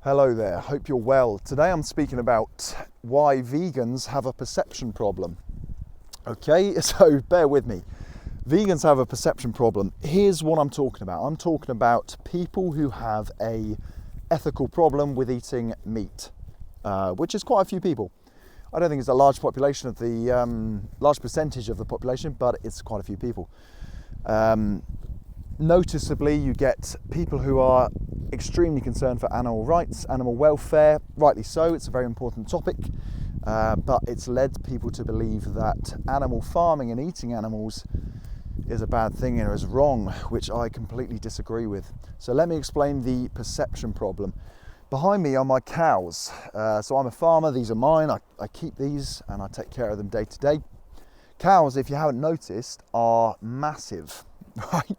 Hello there, hope you're well. Today I'm speaking about why vegans have a perception problem. Okay, so bear with me. Vegans have a perception problem. Here's what I'm talking about. I'm talking about people who have a ethical problem with eating meat, which is quite a few people. I don't think it's a large population of the large percentage of the population, but it's quite a few people. Noticeably, you get people who are extremely concerned for animal rights, animal welfare, rightly so, it's a very important topic, but it's led people to believe that animal farming and eating animals is a bad thing and is wrong, which I completely disagree with. So let me explain the perception problem. Behind me are my cows. So I'm a farmer, these are mine, I keep these and I take care of them day to day. Cows, if you haven't noticed, are massive, right?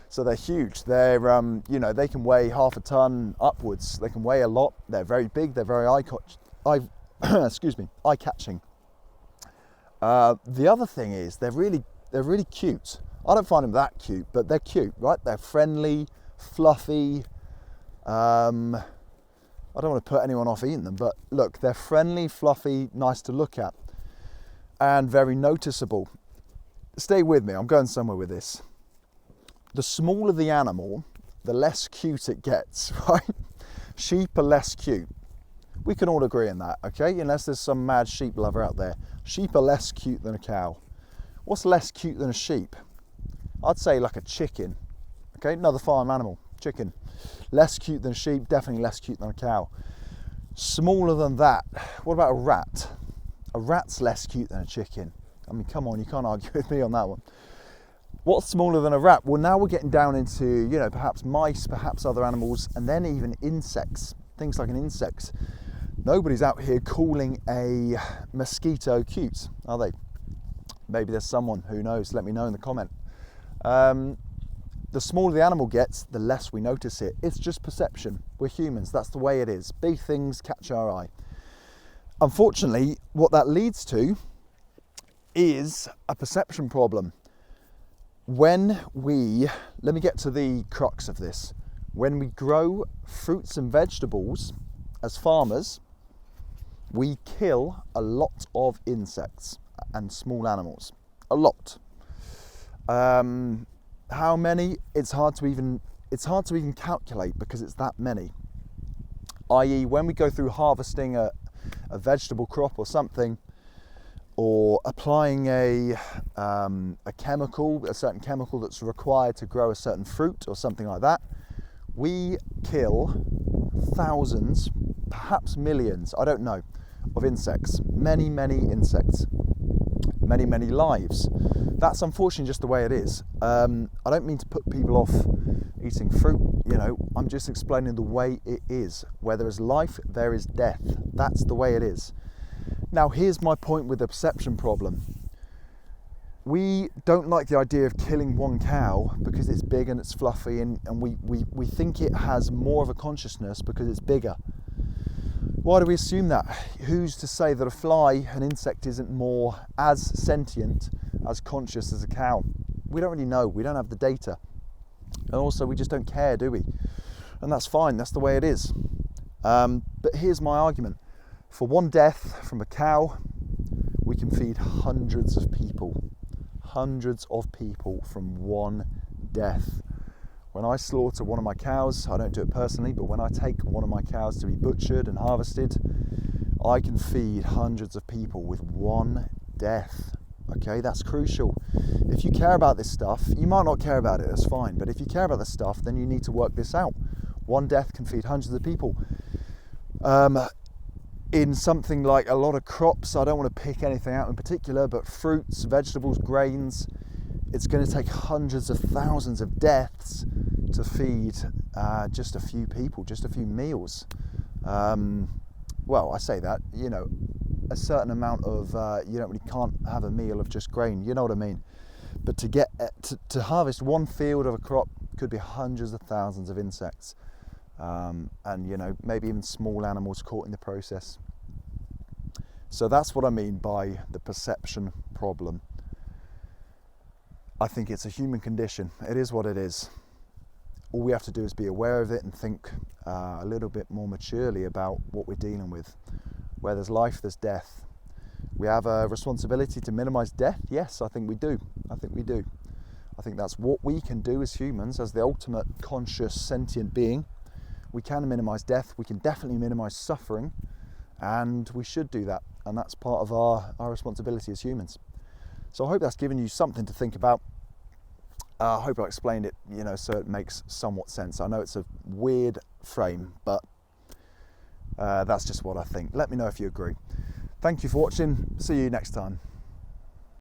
So they're huge. They're, they can weigh half a ton upwards. They can weigh a lot. They're very big. They're very eye-catching. The other thing is they're really cute. I don't find them that cute, but they're cute, right? They're friendly, fluffy. I don't want to put anyone off eating them, but look, they're friendly, fluffy, nice to look at, and very noticeable. Stay with me. I'm going somewhere with this. The smaller the animal, the less cute it gets, right? Sheep are less cute. We can all agree on that, okay? Unless there's some mad sheep lover out there. Sheep are less cute than a cow. What's less cute than a sheep? I'd say like a chicken, okay? Another farm animal, chicken. Less cute than a sheep, definitely less cute than a cow. Smaller than that, what about a rat? A rat's less cute than a chicken. I mean, come on, you can't argue with me on that one. What's smaller than a rat? Well, now we're getting down into, perhaps mice, perhaps other animals, and then even insects, things like an insect. Nobody's out here calling a mosquito cute, are they? Maybe there's someone, who knows? Let me know in the comment. The smaller the animal gets, the less we notice it. It's just perception. We're humans, that's the way it is. Big things catch our eye. Unfortunately, what that leads to is a perception problem. Let me get to the crux of this. When we grow fruits and vegetables as farmers, we kill a lot of insects and small animals. A lot. How many? It's hard to even calculate because it's that many. i.e., when we go through harvesting a vegetable crop or something, or applying a certain chemical that's required to grow a certain fruit or something like that, we kill thousands, perhaps millions, I don't know, of insects. Many, many insects. Many, many lives. That's unfortunately just the way it is. I don't mean to put people off eating fruit, I'm just explaining the way it is. Where there is life, there is death. That's the way it is. Now, here's my point with the perception problem. We don't like the idea of killing one cow because it's big and it's fluffy, and we think it has more of a consciousness because it's bigger. Why do we assume that? Who's to say that a fly, an insect, isn't more as sentient, as conscious as a cow? We don't really know. We don't have the data. And also, we just don't care, do we? And that's fine. That's the way it is. But here's my argument. For one death from a cow, we can feed hundreds of people. Hundreds of people from one death. When I slaughter one of my cows, I don't do it personally, but when I take one of my cows to be butchered and harvested, I can feed hundreds of people with one death. Okay, that's crucial. If you care about this stuff, you might not care about it, that's fine. But if you care about this stuff, then you need to work this out. One death can feed hundreds of people. In something like a lot of crops, I don't want to pick anything out in particular, but fruits, vegetables, grains, it's going to take hundreds of thousands of deaths to feed just a few people, just a few meals. Well, I say that, a certain amount of, can't have a meal of just grain, you know what I mean? But to harvest one field of a crop could be hundreds of thousands of insects. And maybe even small animals caught in the process. So that's what I mean by the perception problem. I think it's a human condition. It is what it is. all we have to do is be aware of it and think a little bit more maturely about what we're dealing with. Where there's life, there's death. We have a responsibility to minimize death. Yes, I think we do. I think that's what we can do as humans, as the ultimate conscious sentient being. We can minimize death. We can definitely minimize suffering, and we should do that. And that's part of our responsibility as humans. So I hope that's given you something to think about. I hope I explained it, so it makes somewhat sense. I know it's a weird frame, but that's just what I think. Let me know if you agree. Thank you for watching. See you next time.